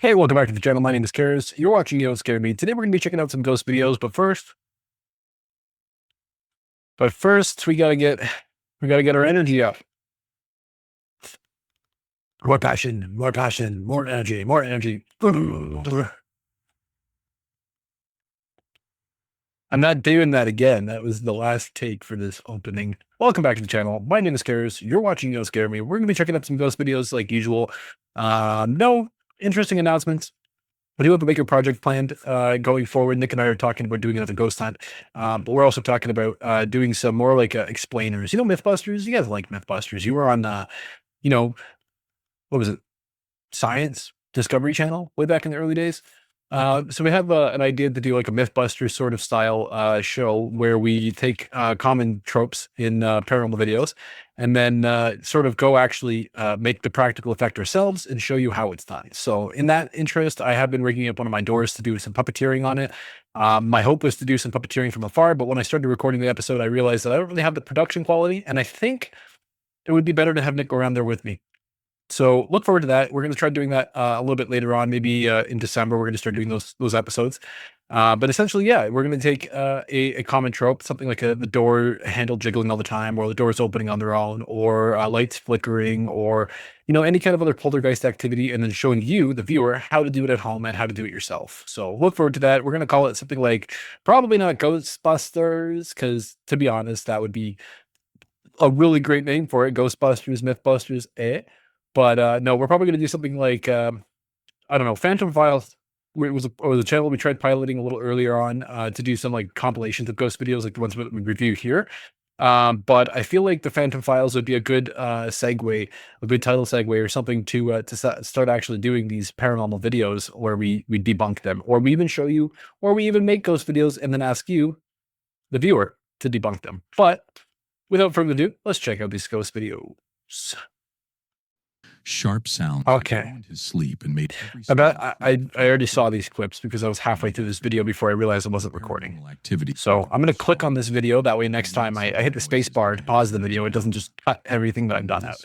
Hey, welcome back to the channel. My name is Cares. You're watching You Don't Scare Me. Today we're going to be checking out some ghost videos, but first we gotta get our energy up. More passion, more energy, more energy. I'm not doing that again. That was the last take for this opening. Welcome back to the channel. My name is Cares. You're watching You Don't Scare Me. We're going to be checking out some ghost videos like usual. No interesting announcements. I do have a bigger project planned going forward. Nick and I are talking about doing another ghost hunt, but we're also talking about doing some more like explainers. You know, Mythbusters. You guys like Mythbusters. You were on, you know, what was it? Science Discovery Channel way back in the early days. So we have an idea to do like a Mythbusters sort of style show where we take common tropes in paranormal videos and then sort of go actually make the practical effect ourselves and show you how it's done. So in that interest, I have been rigging up one of my doors to do some puppeteering on it. My hope was to do some puppeteering from afar, but when I started recording the episode, I realized that I don't really have the production quality, and I think it would be better to have Nick go around there with me. So look forward to that. We're going to try doing that a little bit later on, maybe in December. We're going to start doing those episodes. But essentially, yeah, we're going to take a common trope, something like the door handle jiggling all the time, or the doors opening on their own, or lights flickering, or any kind of other poltergeist activity, and then showing you, the viewer, how to do it at home and how to do it yourself. So look forward to that. We're going to call it something like, probably not Ghostbusters, because to be honest, that would be a really great name for it. Ghostbusters, Mythbusters, But no, we're probably going to do something like, I don't know, Phantom Files. It was a channel we tried piloting a little earlier on to do some like compilations of ghost videos like the ones we review here. But I feel like the Phantom Files would be a good segue, a good title segue or something to start actually doing these paranormal videos where we debunk them, or we even show you, or we even make ghost videos and then ask you, the viewer, to debunk them. But without further ado, let's check out these ghost videos. Sharp sound. Okay. His sleep and made I already saw these clips because I was halfway through this video before I realized I wasn't recording. Activity. So I'm going to click on this video. That way, next time I hit the space bar to pause the video, it doesn't just cut everything that I've done out.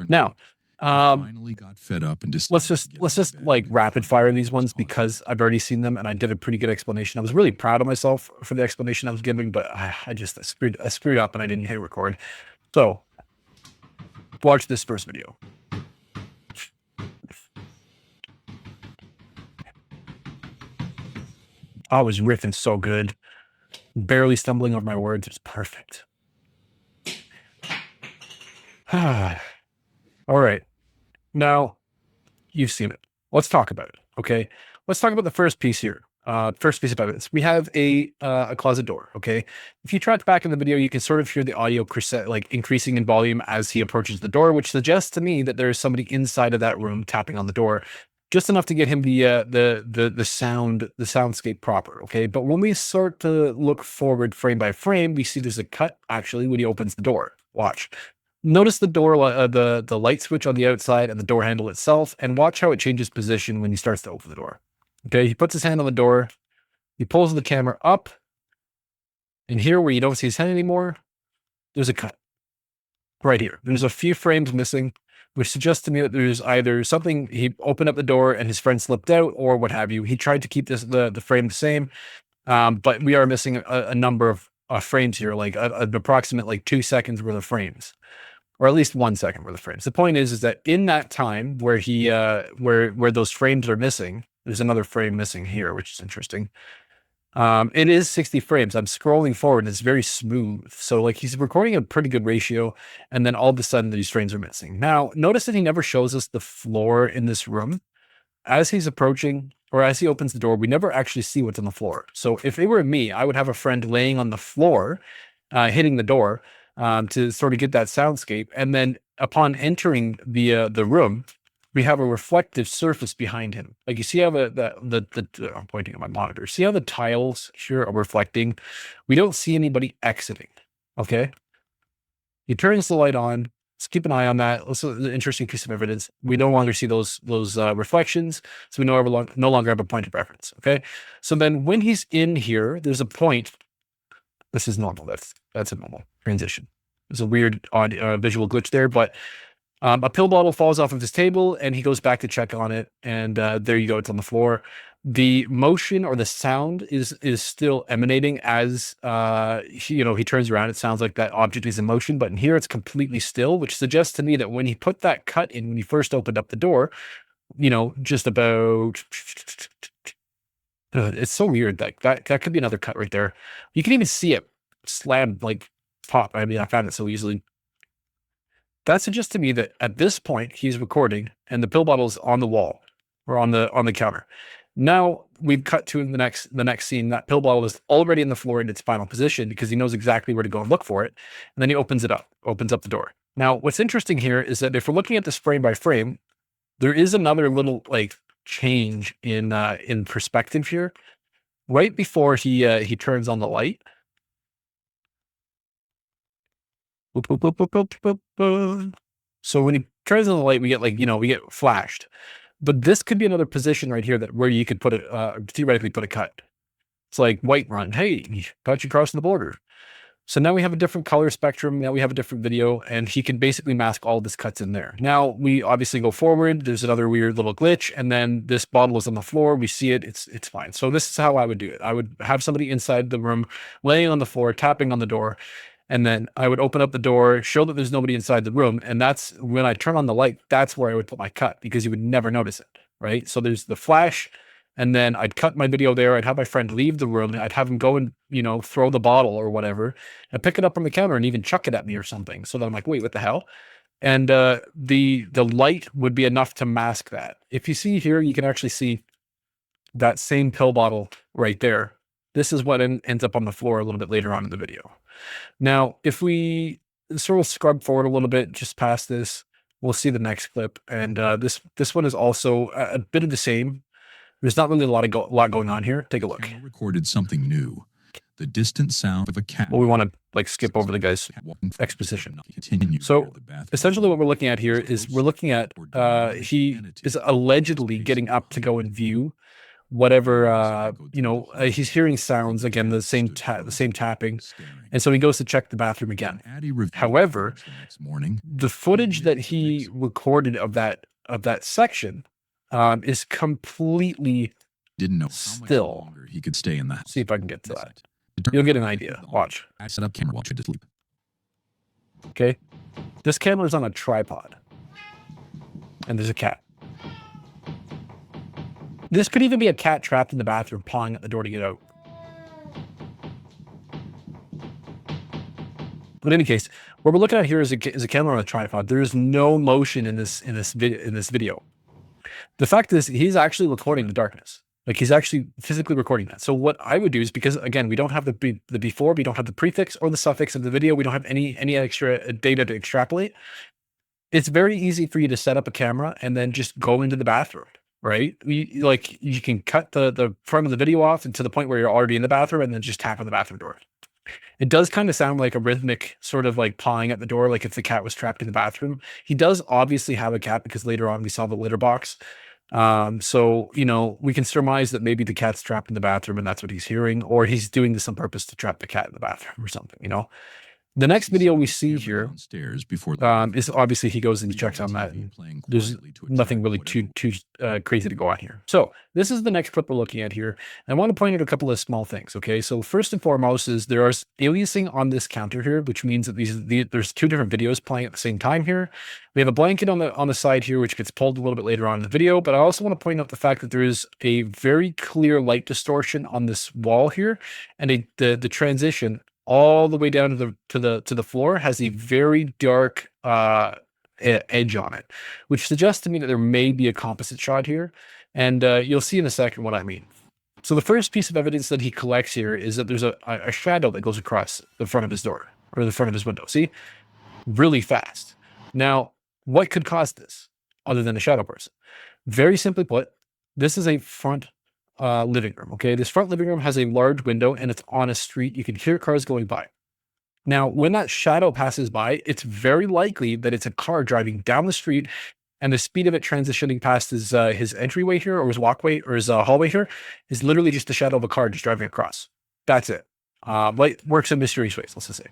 Now, finally got fed up and let's just like rapid fire these ones because I've already seen them and I did a pretty good explanation. I was really proud of myself for the explanation I was giving, but I screwed up and I didn't hit record. So watch this first video. I was riffing so good. Barely stumbling over my words. It's perfect. All right. Now, you've seen it. Let's talk about it, okay? Let's talk about the first piece here. First piece of evidence. We have a closet door, okay? If you track back in the video, you can sort of hear the audio like increasing in volume as he approaches the door, which suggests to me that there is somebody inside of that room tapping on the door. Just enough to get him the soundscape proper, okay? But when we start to look forward frame by frame, we see there's a cut actually when he opens the door. Watch. Notice the door, the light switch on the outside and the door handle itself, and watch how it changes position when he starts to open the door. Okay, he puts his hand on the door, he pulls the camera up, and here where you don't see his hand anymore, there's a cut. Right here. There's a few frames missing, which suggests to me that there's either something, he opened up the door and his friend slipped out, or what have you. He tried to keep the frame the same, but we are missing a number of frames here, like an approximate like 2 seconds worth of frames, or at least 1 second worth of frames. The point is that in that time where he where those frames are missing, there's another frame missing here, which is interesting. It is 60 frames. I'm scrolling forward and it's very smooth. So like he's recording a pretty good ratio. And then all of a sudden these frames are missing. Now, notice that he never shows us the floor in this room. As he's approaching or as he opens the door, we never actually see what's on the floor. So if it were me, I would have a friend laying on the floor, hitting the door to sort of get that soundscape. And then upon entering the room, we have a reflective surface behind him. Like you see how I'm pointing at my monitor. See how the tiles here are reflecting? We don't see anybody exiting, okay? He turns the light on. Let's keep an eye on that. Also, an interesting piece of evidence. We no longer see those reflections, so we no longer have a point of reference, okay? So then when he's in here, there's a point. This is normal. That's a normal transition. There's a weird visual glitch there, but A pill bottle falls off of his table and he goes back to check on it. And there you go. It's on the floor. The motion or the sound is still emanating as he turns around. It sounds like that object is in motion, but in here it's completely still, which suggests to me that when he put that cut in, when he first opened up the door, just about it's so weird that could be another cut right there. You can even see it slam, like pop. I mean, I found it so easily. That suggests to me that at this point he's recording and the pill bottle's on the wall or on the counter. Now we've cut to the next scene. That pill bottle is already in the floor in its final position because he knows exactly where to go and look for it. And then he opens up the door. Now, what's interesting here is that if we're looking at this frame by frame, there is another little like change in perspective here. Right before he turns on the light. So when he turns on the light, we get we get flashed. But this could be another position right here where you could put it, theoretically put a cut. It's like white run. Hey, cut you crossing the border. So now we have a different color spectrum. Now we have a different video, and he can basically mask all of his cuts in there. Now we obviously go forward. There's another weird little glitch, and then this bottle is on the floor. We see it. It's fine. So this is how I would do it. I would have somebody inside the room, laying on the floor, tapping on the door. And then I would open up the door, show that there's nobody inside the room. And that's when I turn on the light, that's where I would put my cut because you would never notice it, right? So there's the flash, and then I'd cut my video there. I'd have my friend leave the room. I'd have him go and, throw the bottle or whatever and pick it up from the counter and even chuck it at me or something. So that I'm like, wait, what the hell? And the light would be enough to mask that. If you see here, you can actually see that same pill bottle right there. This is what ends up on the floor a little bit later on in the video. Now, if we sort of scrub forward a little bit, just past this, we'll see the next clip. And this one is also a bit of the same. There's not really a lot going on here. Take a look. Recorded something new. The distant sound of a cat. Well, we want to skip over the guy's exposition. So essentially what we're looking at here is we're looking at he is allegedly getting up to go and view whatever he's hearing sounds again, the same tapping, and so he goes to check the bathroom again. However, the footage that he recorded of that section is completely didn't know still. How much longer he could stay in the house. See if I can get to that. You'll get an idea. Watch. I set up camera watch it to sleep. Okay, this camera is on a tripod, and there's a cat. This could even be a cat trapped in the bathroom, pawing at the door to get out. But in any case, what we're looking at here is a camera on a tripod. There is no motion in this video. The fact is, he's actually recording the darkness. Like he's actually physically recording that. So what I would do is, because again, we don't have the before, we don't have the prefix or the suffix of the video, we don't have any extra data to extrapolate. It's very easy for you to set up a camera and then just go into the bathroom. Right? You can cut the front of the video off and to the point where you're already in the bathroom and then just tap on the bathroom door. It does kind of sound like a rhythmic sort of like pawing at the door, like if the cat was trapped in the bathroom. He does obviously have a cat because later on we saw the litter box. So, we can surmise that maybe the cat's trapped in the bathroom and that's what he's hearing, or he's doing this on purpose to trap the cat in the bathroom or something, The next video we see here is obviously he goes and he checks on that. And there's nothing really too crazy to go on here. So this is the next clip we're looking at here. And I want to point out a couple of small things. Okay, so first and foremost is there is aliasing on this counter here, which means that there's two different videos playing at the same time here. We have a blanket on the side here, which gets pulled a little bit later on in the video. But I also want to point out the fact that there is a very clear light distortion on this wall here, and the transition all the way down to the floor has a very dark edge on it, which suggests to me that there may be a composite shot here, and you'll see in a second what I mean. So the first piece of evidence that he collects here is that there's a shadow that goes across the front of his door or the front of his window. See, really fast. Now, what could cause this other than a shadow person? Very simply put, this is a front living room. Okay, this front living room has a large window and it's on a street. You can hear cars going by. Now, when that shadow passes by, it's very likely that it's a car driving down the street, and the speed of it transitioning past his entryway here, or his walkway, or his hallway here, is literally just the shadow of a car just driving across. That's it. Light works in mysterious ways, let's just say.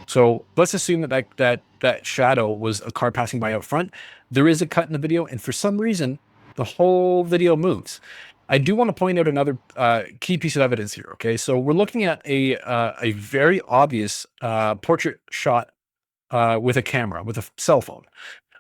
So let's assume that shadow was a car passing by out front. There is a cut in the video, and for some reason, the whole video moves. I do want to point out another key piece of evidence here. Okay, so we're looking at a very obvious portrait shot with a camera, with a cell phone.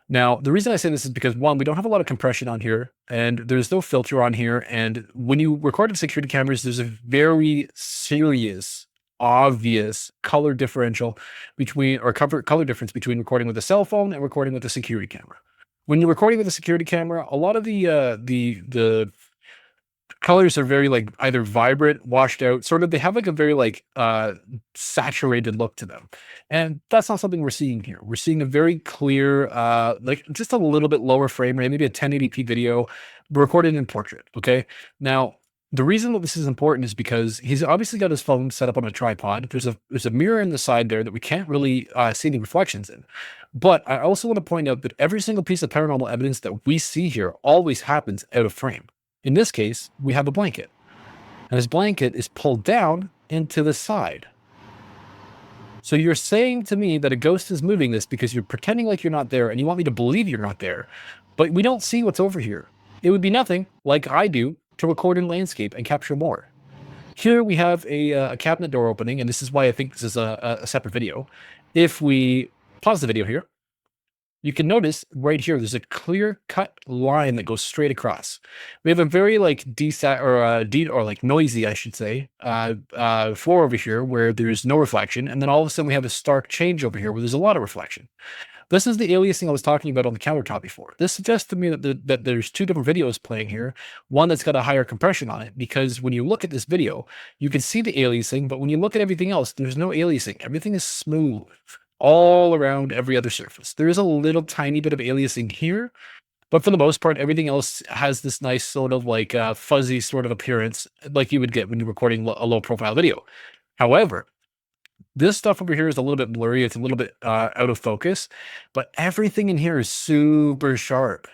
Now, the reason I say this is because, one, we don't have a lot of compression on here, and there's no filter on here. And when you record with security cameras, there's a very serious, obvious color differential between, or color difference between recording with a cell phone and recording with a security camera. When you're recording with a security camera, a lot of the colors are very like either vibrant, washed out, sort of, they have like a very like saturated look to them. And that's not something we're seeing here. We're seeing a very clear, like just a little bit lower frame rate, maybe a 1080p video recorded in portrait. Okay. Now, the reason that this is important is because he's obviously got his phone set up on a tripod. There's a mirror in the side there that we can't really see any reflections in. But I also want to point out that every single piece of paranormal evidence that we see here always happens out of frame. In this case, we have a blanket, and this blanket is pulled down into the side. So you're saying to me that a ghost is moving this because you're pretending like you're not there and you want me to believe you're not there, but we don't see what's over here. It would be nothing, like I do, to record in landscape and capture more. Here we have a cabinet door opening, and this is why I think this is a separate video. If we pause the video here, you can notice right here, there's a clear cut line that goes straight across. We have a very like like noisy, I should say, floor over here where there's no reflection. And then all of a sudden we have a stark change over here where there's a lot of reflection. This is the aliasing I was talking about on the countertop before. This suggests to me that there's two different videos playing here. One that's got a higher compression on it, because when you look at this video, you can see the aliasing, but when you look at everything else, there's no aliasing. Everything is smooth all around every other surface. There is a little tiny bit of aliasing here, but for the most part, everything else has this nice sort of like fuzzy sort of appearance like you would get when you're recording a low profile video. However, this stuff over here is a little bit blurry. It's a little bit out of focus, but everything in here is super sharp.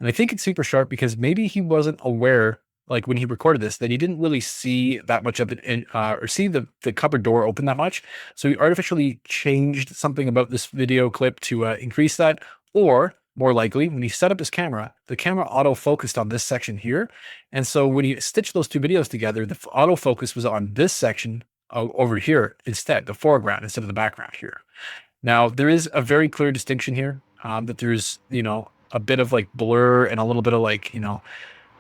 And I think it's super sharp because maybe he wasn't aware, like when he recorded this, that he didn't really see that much of it in, or see the cupboard door open that much. So he artificially changed something about this video clip to increase that. Or more likely, when he set up his camera, the camera auto-focused on this section here. And so when he stitched those two videos together, the autofocus was on this section over here instead, the foreground instead of the background here. Now, there is a very clear distinction here, that there's, you know, a bit of like blur and a little bit of like, you know,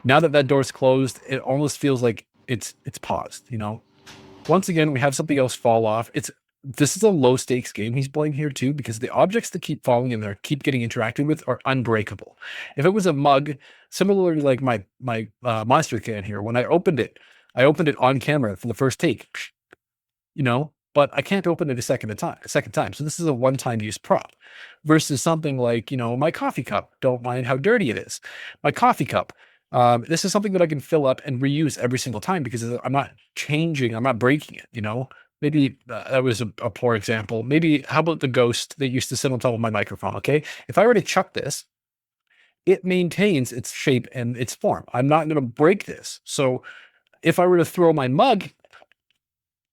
now that that door's closed, it almost feels like it's paused, you know. Once again, we have something else fall off. This is a low stakes game he's playing here too, because the objects that keep falling in there, keep getting interacted with, are unbreakable. If it was a mug, similarly like my monster can here, when I opened it on camera for the first take, you know, but I can't open it a second time. So this is a one-time use prop versus something like, you know, my coffee cup. Don't mind how dirty it is. My coffee cup. This is something that I can fill up and reuse every single time because I'm not changing, I'm not breaking it, you know. Maybe that was a poor example. Maybe how about the ghost that used to sit on top of my microphone, okay? If I were to chuck this, it maintains its shape and its form. I'm not going to break this. So if I were to throw my mug,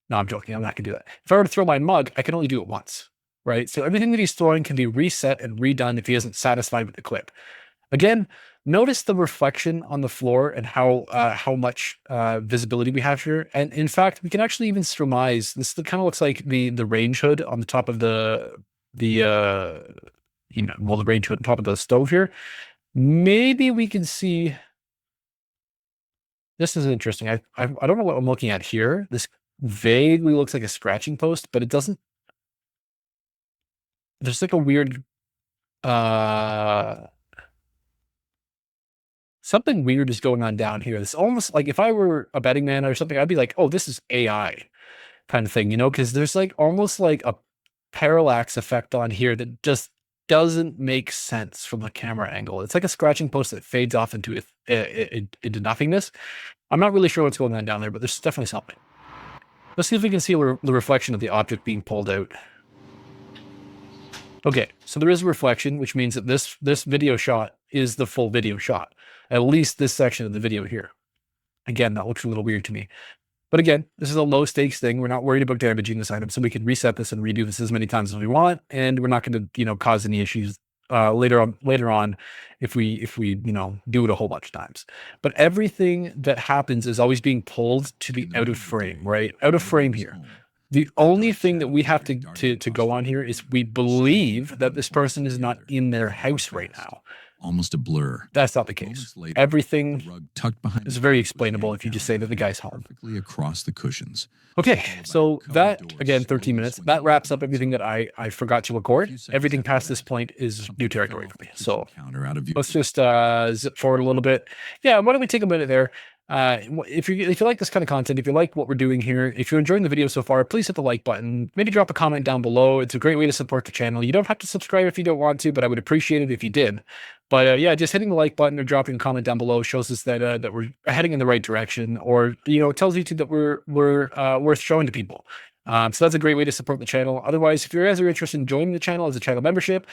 no, I'm joking. I'm not going to do that. If I were to throw my mug, I can only do it once, right? So everything that he's throwing can be reset and redone if he isn't satisfied with the clip. Again, notice the reflection on the floor and how much visibility we have here. And in fact, we can actually even surmise this kind of looks like the range hood on the top of the range hood on top of the stove here. Maybe we can see. This is interesting. I don't know what I'm looking at here. This vaguely looks like a scratching post, but it doesn't. There's like a weird something weird is going on down here. It's almost like if I were a betting man or something, I'd be like, oh, this is AI kind of thing, you know, because there's like almost like a parallax effect on here that just doesn't make sense from the camera angle. It's like a scratching post that fades off into nothingness. I'm not really sure what's going on down there, but there's definitely something. Let's see if we can see the reflection of the object being pulled out. Okay, so there is a reflection, which means that this video shot is the full video shot. At least this section of the video here. Again, that looks a little weird to me. But again, this is a low stakes thing. We're not worried about damaging this item, so we can reset this and redo this as many times as we want, and we're not going to, cause any issues later on if we do it a whole bunch of times. But everything that happens is always being pulled to the out of frame, right? Out of frame here. The only thing that we have to go on here is we believe that this person is not in their house right now. Almost a blur. That's not the case. Everything is very explainable if you just say that the guy's home. Perfectly across the cushions. Okay, so that, again, 13 minutes, that wraps up everything that I forgot to record. Everything past this point is new territory for me. So let's just zip forward a little bit. Yeah, why don't we take a minute there? If you like this kind of content, if you like what we're doing here, if you're enjoying the video so far, please hit the like button. Maybe drop a comment down below. It's a great way to support the channel. You don't have to subscribe if you don't want to, but I would appreciate it if you did. But yeah, just hitting the like button or dropping a comment down below shows us that that we're heading in the right direction, or it tells YouTube that we're worth showing to people. So that's a great way to support the channel. Otherwise, if you guys are interested in joining the channel as a channel membership,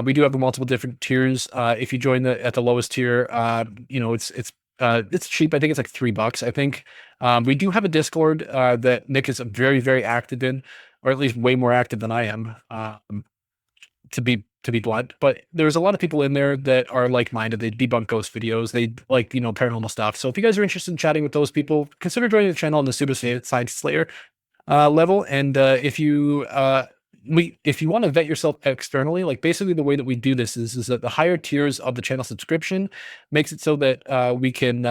we do have multiple different tiers. If you join at the lowest tier, it's cheap. I think it's like $3. I think we do have a Discord that Nick is very, very active in, or at least way more active than I am, to be blunt. But there's a lot of people in there that are like-minded. They debunk ghost videos. They like paranormal stuff. So if you guys are interested in chatting with those people, consider joining the channel on the pseudoscience slayer level. And if you want to vet yourself externally, like basically the way that we do this is that the higher tiers of the channel subscription makes it so that we can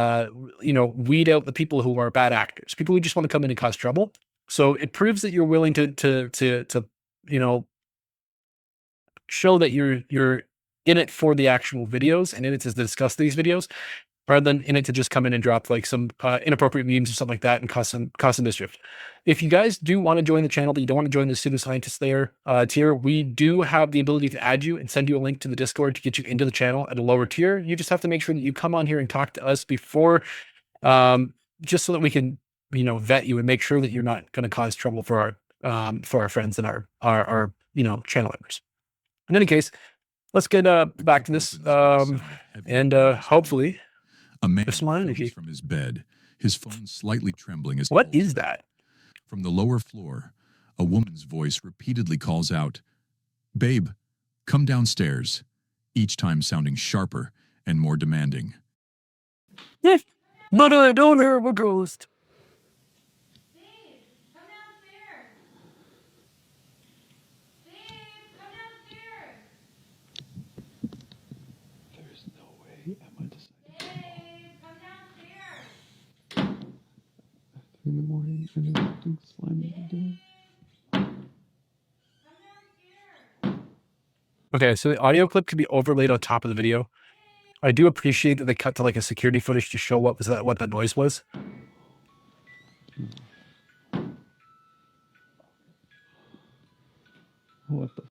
weed out the people who are bad actors, people who just want to come in and cause trouble. So it proves that you're willing to show that you're in it for the actual videos and in it to discuss these videos, rather than in it to just come in and drop like some inappropriate memes or something like that and cause some mischief. If you guys do want to join the channel, but you don't want to join the pseudoscientist layer tier, we do have the ability to add you and send you a link to the Discord to get you into the channel at a lower tier. You just have to make sure that you come on here and talk to us before, just so that we can, vet you and make sure that you're not going to cause trouble for our friends and our channel members. In any case, let's get back to this, and hopefully. A man rose from his bed, his phone slightly trembling as what is that? From the lower floor, a woman's voice repeatedly calls out, "Babe, come downstairs," each time sounding sharper and more demanding. Yes, but I don't have a ghost. Babe, come downstairs. Babe, come downstairs. There's no way Emma decided in the morning and then something slimy in the door. Okay, so the audio clip can be overlaid on top of the video. I do appreciate that they cut to like a security footage to show what that noise was. What the?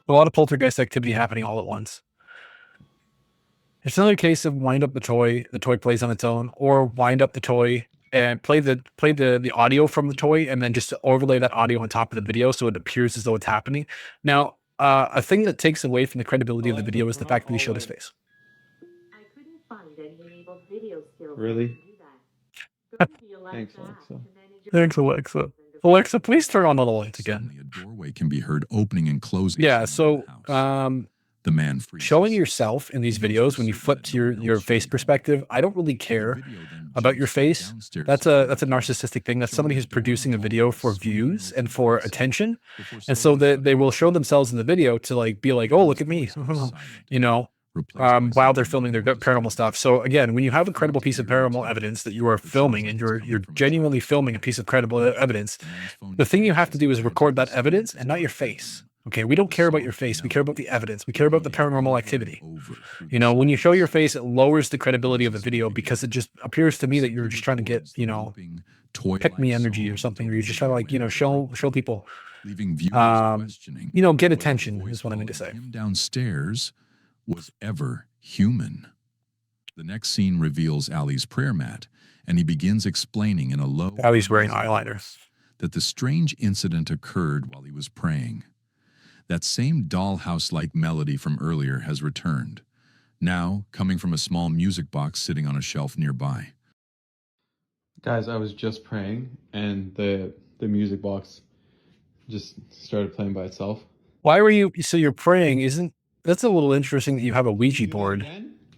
A lot of poltergeist activity happening all at once. It's another case of wind up the toy plays on its own, or wind up the toy and play the audio from the toy and then just overlay that audio on top of the video so it appears as though it's happening. Now, a thing that takes away from the credibility of the video is the fact that he showed his face. I couldn't find any enabled video skills. Really? Thanks, Alexa. Thanks, Alexa. Alexa, please turn on the lights again. Suddenly, a doorway can be heard opening and closing. Yeah, so the man freezes. showing yourself in these videos when you flip to your face perspective, I don't really care about your face. That's a narcissistic thing. That's somebody who's producing a video for views and for attention, and so they will show themselves in the video to like be like, oh, look at me, while they're filming their paranormal stuff. So again, when you have a credible piece of paranormal evidence that you are filming and you're genuinely filming a piece of credible evidence, the thing you have to do is record that evidence and not your face. Okay, we don't care about your face. We care about the evidence. We care about the paranormal activity. When you show your face, it lowers the credibility of the video because it just appears to me that you're just trying to get, pick me energy or something, or you're just trying to like, show people, get attention is what I mean to say. Downstairs was ever human. The next scene reveals Ali's prayer mat, and he begins explaining in a low Ali's wearing eyeliner that the strange incident occurred while he was praying. That same dollhouse-like melody from earlier has returned, now coming from a small music box sitting on a shelf nearby. Guys, I was just praying and the music box just started playing by itself. Why were you, so you're praying, that's a little interesting that you have a Ouija board.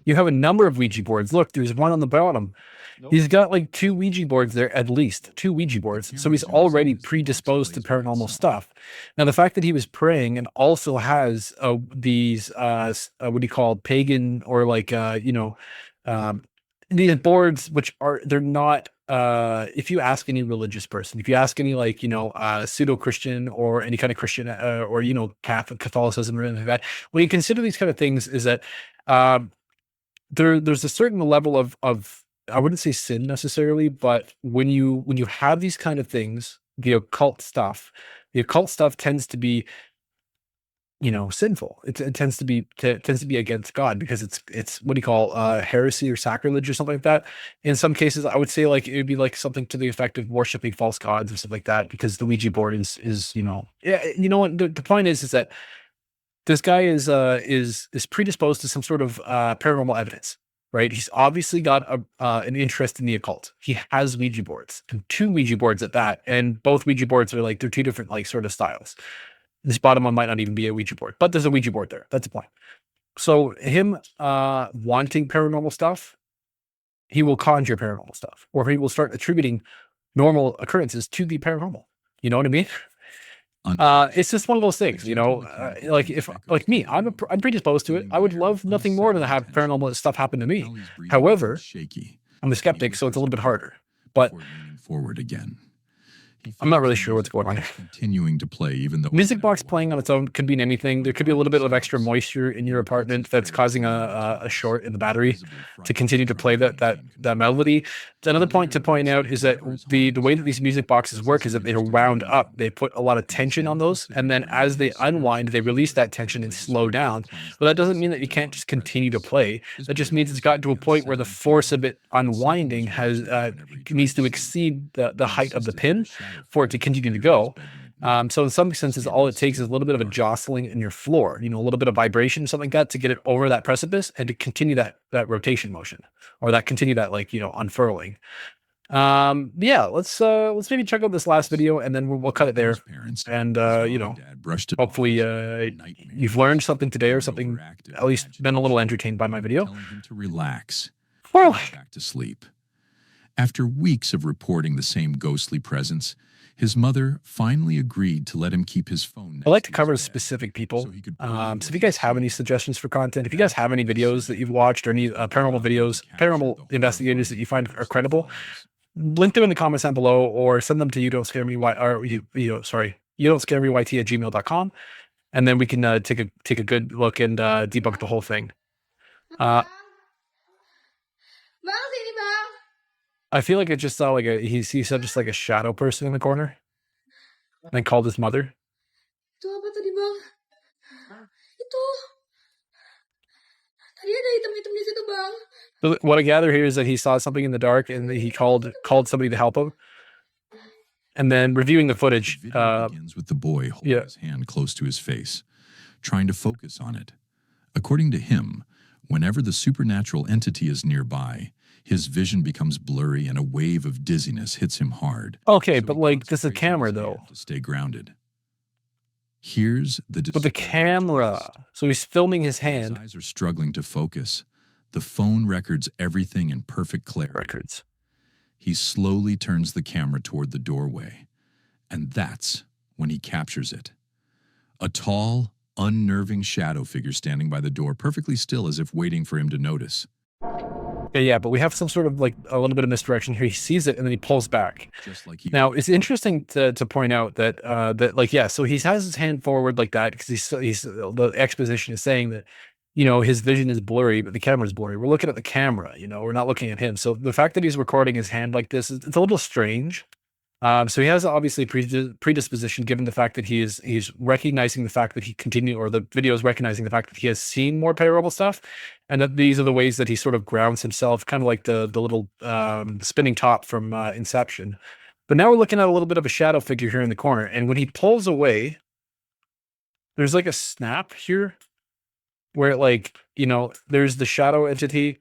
You have a number of Ouija boards. Look, there's one on the bottom. Nope. He's got like 2 Ouija boards there, at least 2 Ouija boards. So he's already predisposed to paranormal stuff. Now, the fact that he was praying and also has these, what do you call, pagan or like, these boards, which are, they're not, if you ask any religious person, if you ask any like, pseudo-Christian or any kind of Christian or, Catholicism or anything like that, when you consider these kind of things is that, there's a certain level of I wouldn't say sin necessarily, but when you have these kind of things, the occult stuff tends to be, sinful. It tends to be against God because it's what do you call heresy or sacrilege or something like that. In some cases, I would say like it would be like something to the effect of worshiping false gods or stuff like that because the Ouija board is yeah, you know what the point is that this guy is predisposed to some sort of paranormal evidence, right? He's obviously got an interest in the occult. He has Ouija boards, and 2 Ouija boards at that, and both Ouija boards are like they're 2 different like sort of styles. This bottom one might not even be a Ouija board, but there's a Ouija board there. That's the point. So him wanting paranormal stuff, he will conjure paranormal stuff, or he will start attributing normal occurrences to the paranormal. You know what I mean? It's just one of those things, like if like me, I'm predisposed to it. I would love nothing more than to have paranormal stuff happen to me. However, I'm a skeptic, so it's a little bit harder. But forward again. I'm not really sure what's going on. Continuing to play, even though Music box playing on its own could mean anything. There could be a little bit of extra moisture in your apartment that's causing a short in the battery to continue to play that melody. Another point to point out is that the way that these music boxes work is that they're wound up. They put a lot of tension on those, and then as they unwind, they release that tension and slow down. But that doesn't mean that you can't just continue to play. That just means it's gotten to a point where the force of it unwinding has needs to exceed the height of the pin for it to continue to go. So in some senses, all it takes is a little bit of a jostling in your floor, a little bit of vibration, something like that, to get it over that precipice and to continue that rotation motion, or continue that unfurling. Yeah, let's maybe check out this last video and then we'll cut it there. And hopefully you've learned something today, or something, at least been a little entertained by my video. Telling him to relax. Well, Back to sleep. After weeks of reporting the same ghostly presence, his mother finally agreed to let him keep his phone. I like to cover specific people. So if you guys have any suggestions for content, if you guys have any videos that you've watched, or any paranormal videos, paranormal investigators that you find are credible, link them in the comments down below, or send them to youdontscaremeyt@gmail.com, and then we can take a good look and debunk the whole thing. Bang, sini bang. I feel like I just saw he said just like a shadow person in the corner, and then called his mother. Itu apa tadi bang? Itu. Tadi ada hitam-hitam di situ bang. So what I gather here is that he saw something in the dark and he called somebody to help him. And then reviewing the footage, The video begins with the boy holding yeah. his hand close to his face, trying to focus on it. According to him, whenever the supernatural entity is nearby, his vision becomes blurry and a wave of dizziness hits him hard. Okay, So but he like this is a concentrates on camera his though. hand to stay grounded. Here's the But the camera. So he's filming his hand. His eyes are struggling to focus. The phone records everything in perfect clarity. Records. He slowly turns the camera toward the doorway, and that's when he captures it. A tall, unnerving shadow figure standing by the door, perfectly still as if waiting for him to notice. Okay, yeah, but we have some sort of like a little bit of misdirection here. He sees it and then he pulls back. Just like he Now, it's interesting to point out that so he has his hand forward like that because he's the exposition is saying that his vision is blurry, but the camera is blurry. We're looking at the camera, we're not looking at him. So the fact that he's recording his hand like this, it's a little strange. So he has obviously predisposition, given the fact that he's recognizing the fact that the video is recognizing the fact that he has seen more paranormal stuff, and that these are the ways that he sort of grounds himself, kind of like the little spinning top from Inception. But now we're looking at a little bit of a shadow figure here in the corner, and when he pulls away, there's like a snap here where it, like, you know, there's the shadow entity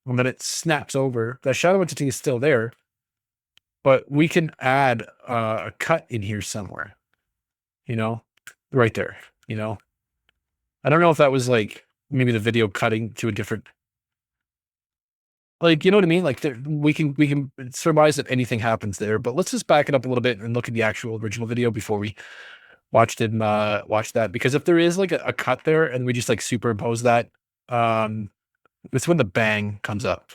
and then it snaps over. That shadow entity is still there, but we can add a cut in here somewhere, you know, right there, you know. I don't know if that was like maybe the video cutting to a different, like, you know what I mean? Like there, we can surmise that anything happens there, but let's just back it up a little bit and look at the actual original video before we watch that, because if there is like a cut there and we just like superimpose that, it's when the bang comes up.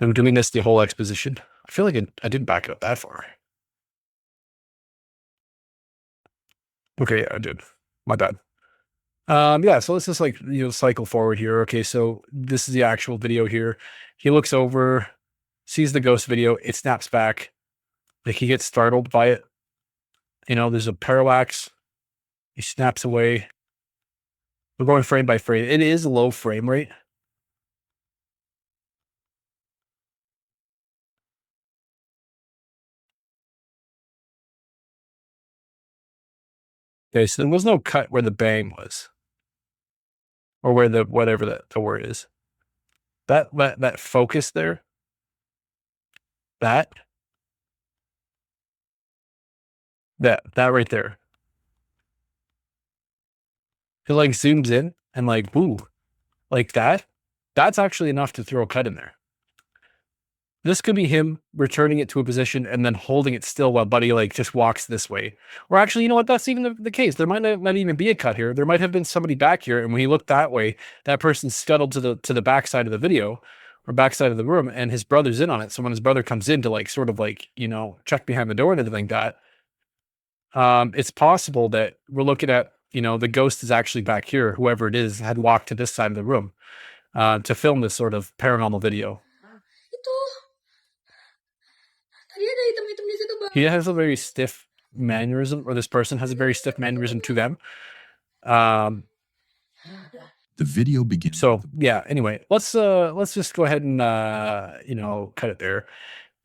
I'm doing this the whole exposition. I feel like I didn't back it up that far. Okay, yeah, I did. My bad. Yeah, so let's just like, you know, cycle forward here. Okay, so this is the actual video here. He looks over, sees the ghost video, it snaps back. Like he gets startled by it. You know, there's a parallax. He snaps away. We're going frame by frame. It is a low frame rate. Okay, so there was no cut where the bang was. Or where the, whatever the word is. That focus there. That right there. It like zooms in and like, woo, like that. That's actually enough to throw a cut in there. This could be him returning it to a position and then holding it still while Buddy like just walks this way. Or actually, you know what? That's even the case. There might not even be a cut here. There might have been somebody back here, and when he looked that way, that person scuttled to the back side of the video or back side of the room, and his brother's in on it. So when his brother comes in to like sort of like, you know, check behind the door and everything like that, it's possible that we're looking at, you know, the ghost is actually back here. Whoever it is had walked to this side of the room to film this sort of paranormal video. Ito. Tadi ada hitam-hitam di situ, Bang. He has a very stiff mannerism, or this person has a very stiff mannerism to them. The video begins. So yeah, anyway, let's just go ahead and you know, cut it there.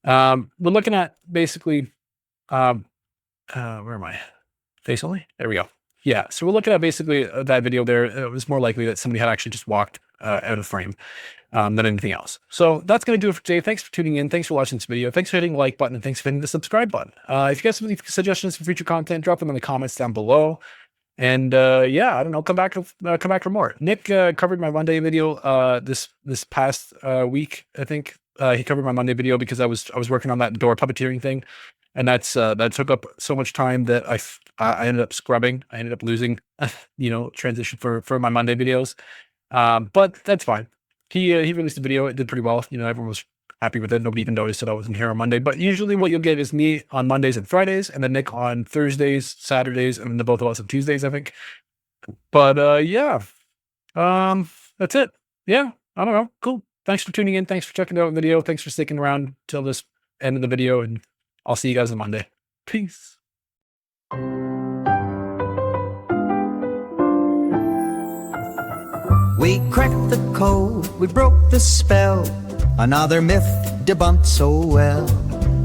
We're looking at basically where am I? Face only? There we go. Yeah, so we're looking at basically that video there. It was more likely that somebody had actually just walked out of frame than anything else. So that's going to do it for today. Thanks for tuning in. Thanks for watching this video. Thanks for hitting the like button, and thanks for hitting the subscribe button. If you guys have any suggestions for future content, drop them in the comments down below. And yeah, I don't know, come back for more. Nick covered my Monday video this past week. I think he covered my Monday video because I was working on that door puppeteering thing. And that's that took up so much time that I ended up scrubbing. I ended up losing, you know, transition for my Monday videos. But that's fine. He released a video. It did pretty well. You know, everyone was happy with it. Nobody even noticed that I wasn't here on Monday. But usually what you'll get is me on Mondays and Fridays, and then Nick on Thursdays, Saturdays, and then the both of us on Tuesdays, I think. But yeah, that's it. Yeah, I don't know. Cool. Thanks for tuning in. Thanks for checking out the video. Thanks for sticking around till this end of the video, and I'll see you guys on Monday. Peace. We cracked the code, we broke the spell. Another myth debunked so well.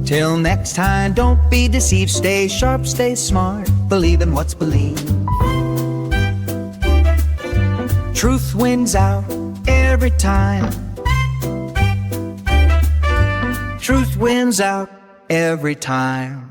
Till next time, don't be deceived. Stay sharp, stay smart. Believe in what's believed. Truth wins out every time. Truth wins out every time.